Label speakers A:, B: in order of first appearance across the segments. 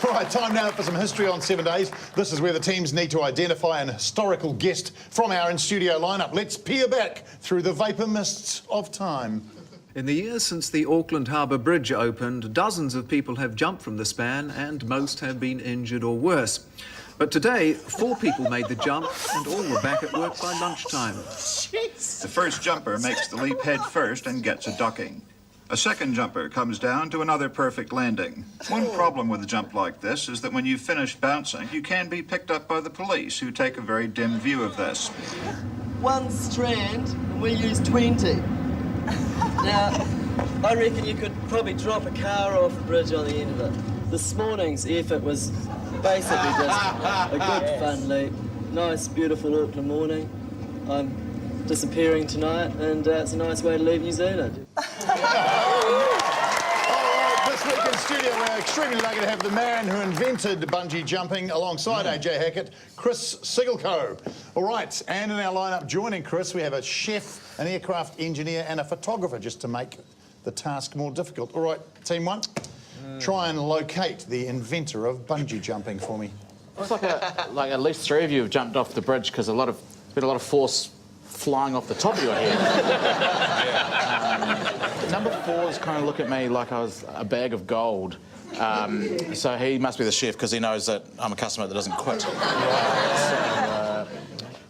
A: All right, time now for some history on 7 days. This is where the teams need to identify an historical guest from our in-studio lineup. Let's peer back through the vapour mists of time.
B: In the years since the Auckland Harbour Bridge opened, dozens of people have jumped from the span and most have been injured or worse. But today, 4 people made the jump and all were back at work by lunchtime.
C: The first jumper makes the leap head first and gets a ducking. A second jumper comes down to another perfect landing. One problem with a jump like this is that when you've finished bouncing, you can be picked up by the police, who take a very dim view of this.
D: One strand, and we use 20. Now, I reckon you could probably drop a car off a bridge on the end of it. This morning's effort was basically just a good fun leap. Nice, beautiful Auckland morning. I'm disappearing tonight, and it's a nice way to leave New Zealand.
A: This week in studio, we're extremely lucky to have the man who invented bungee jumping alongside AJ Hackett, Chris Sigelko. All right, and in our lineup joining Chris, we have a chef, an aircraft engineer and a photographer, just to make the task more difficult. All right, team one, try and locate the inventor of bungee jumping for me.
E: Looks like at least 3 of you have jumped off the bridge because been a lot of force flying off the top of your head. Number 4's kind of look at me like I was a bag of gold. So he must be the chef because he knows that I'm a customer that doesn't quit.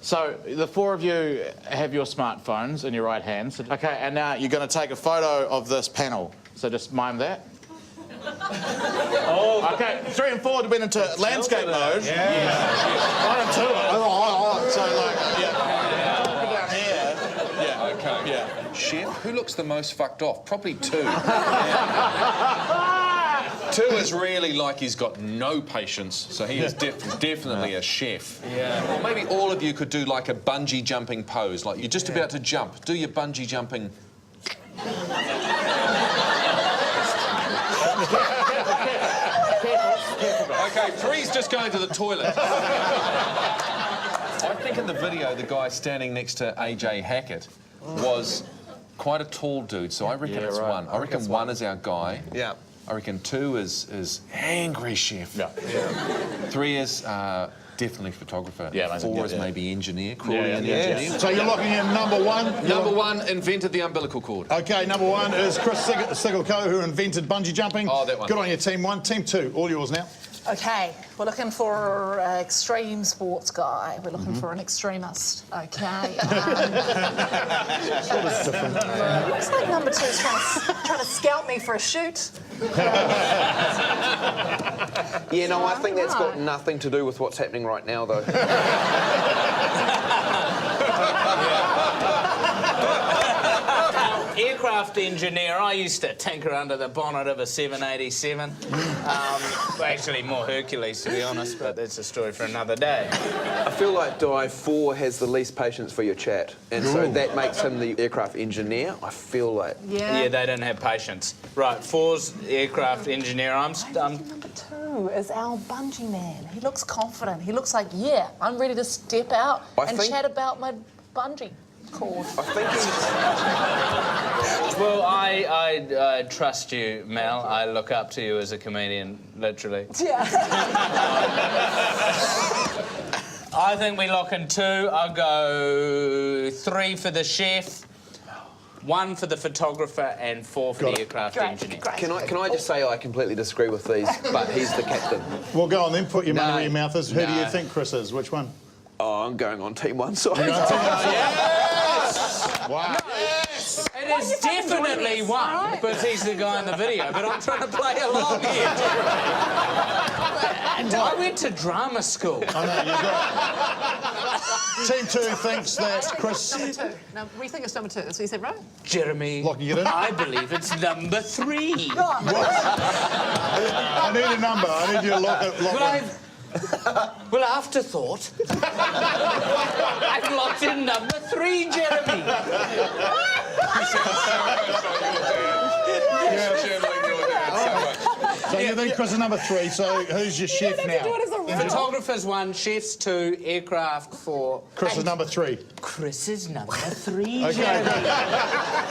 E: So the 4 of you have your smartphones in your right hands. Okay, and now you're going to take a photo of this panel. So just mime that. Oh, okay, 3 and 4 have been into landscape mode. Yeah. 1 and 2. So like, down here. Yeah.
F: Okay.
E: Yeah.
F: Chef, who looks the most fucked off? Probably 2. 2 is really like he's got no patience, so he is definitely a chef. Yeah. Or maybe all of you could do like a bungee jumping pose, like you're just about to jump. Do your bungee jumping. Okay, 3's just going to the toilet. I think in the video, the guy standing next to AJ Hackett was quite a tall dude, so I reckon it's 1. I reckon 1 is our guy. Yeah. I reckon 2 is angry chef. Yeah. 3 is definitely photographer. Yeah. 4 is maybe engineer, crawling engineer.
A: So you're looking in number 1?
F: Number 1 invented the umbilical cord.
A: Okay, number 1 is Chris Sigelko, who invented bungee jumping.
F: Oh, that one.
A: Good on you, team 1. Team 2, all yours now.
G: Okay, we're looking for an extreme sports guy. We're looking for an extremist. Okay. Looks like number 2 is trying to scout me for a shoot.
H: Yeah, no, I think that's got nothing to do with what's happening right now, though.
I: Aircraft engineer, I used to tinker under the bonnet of a 787. Actually, more Hercules, to be honest, but that's a story for another day.
H: I feel like Di 4 has the least patience for your chat, and so that makes him the aircraft engineer. I feel like...
I: Yeah, they don't have patience. Right, 4's aircraft engineer.
G: Number 2 is our bungee man. He looks confident. He looks like, yeah, I'm ready to step out and chat about my bungee cord.
H: I think he's...
I: Well, I trust you, Mel. I look up to you as a comedian, literally.
G: Yeah.
I: I think we lock in 2. I'll go 3 for the chef, 1 for the photographer, and 4 for the aircraft engineer.
G: Great.
H: Can I just say I completely disagree with these, but he's the captain.
A: Well, go on then, put your money where your mouth is. Who do you think Chris is? Which one?
H: Oh, I'm going on team 1, sorry.
I: Yes!
A: Wow.
I: Yes! It is definitely 1, because he's the guy in the video, but I'm trying to play along here. I went to drama school.
A: I know, you got... Team 2 thinks that Chris...
G: Number 2. No, we think it's number 2. That's what you said, right?
I: Jeremy,
A: Locking it in?
I: I believe it's number 3.
A: I need a number. I need you to lock it.
I: Well, afterthought. I've locked in number 3, Jeremy.
A: So you think Chris is number 3, so who's your chef now?
I: Photographer's 1, chef's 2, aircraft 4.
A: Chris is number 3.
I: Chris is number 3.
A: Okay, good.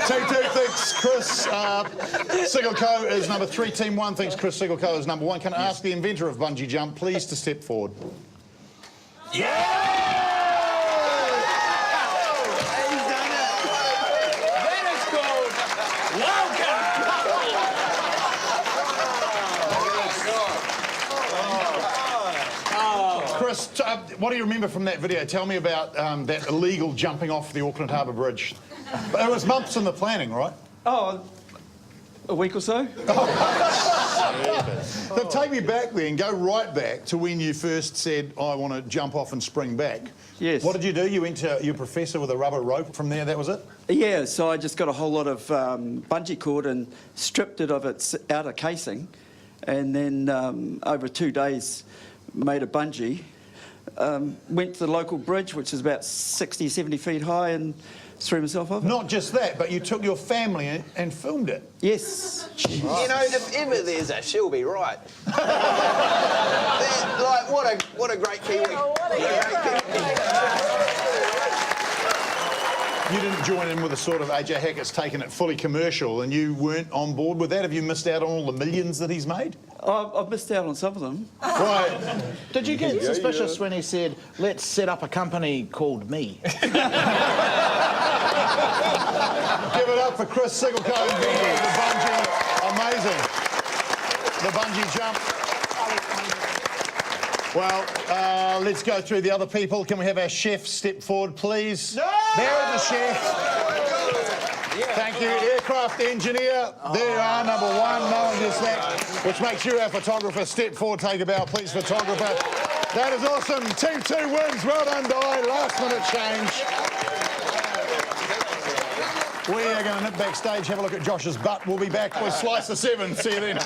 A: Team 2 thinks Chris Sigelco is number 3. Team 1 thinks Chris Sigelco is number 1. Can I ask the inventor of bungee jump, please, to step forward?
I: Yeah!
A: Chris, what do you remember from that video? Tell me about that illegal jumping off the Auckland Harbour Bridge. But it was months in the planning, right?
J: Oh, a week or so.
A: So take me back then, go right back to when you first said, I want to jump off and spring back.
J: Yes.
A: What did you do? You went to your professor with a rubber rope. From there, that was it?
J: Yeah, so I just got a whole lot of bungee cord and stripped it of its outer casing, and then over 2 days made a bungee. Went to the local bridge, which is about 60, 70 feet high, and threw myself off it.
A: Not just that, but you took your family and filmed it.
J: Yes.
H: You know, if ever there's a, she'll be right. Like, what a great Kiwi.
A: You didn't join in with the sort of AJ Hackett's taken it fully commercial, and you weren't on board with that. Have you missed out on all the millions that he's made?
J: I've missed out on some of them.
A: Right.
E: Did you get suspicious when he said, let's set up a company called Me?
A: Give it up for Chris Sigelco, inventor of the bungee. Amazing. The bungee jump. Well, let's go through the other people. Can we have our chef step forward, please? No! There is the chef. Thank you. Aircraft engineer. There you are, number 1. No one gets that. Which makes you our photographer. Step forward, take a bow, please, photographer. That is awesome. Team 2 wins. Well done, Di. Last minute change. We are going to nip backstage, have a look at Josh's butt. We'll be back with Slice of 7. See you then.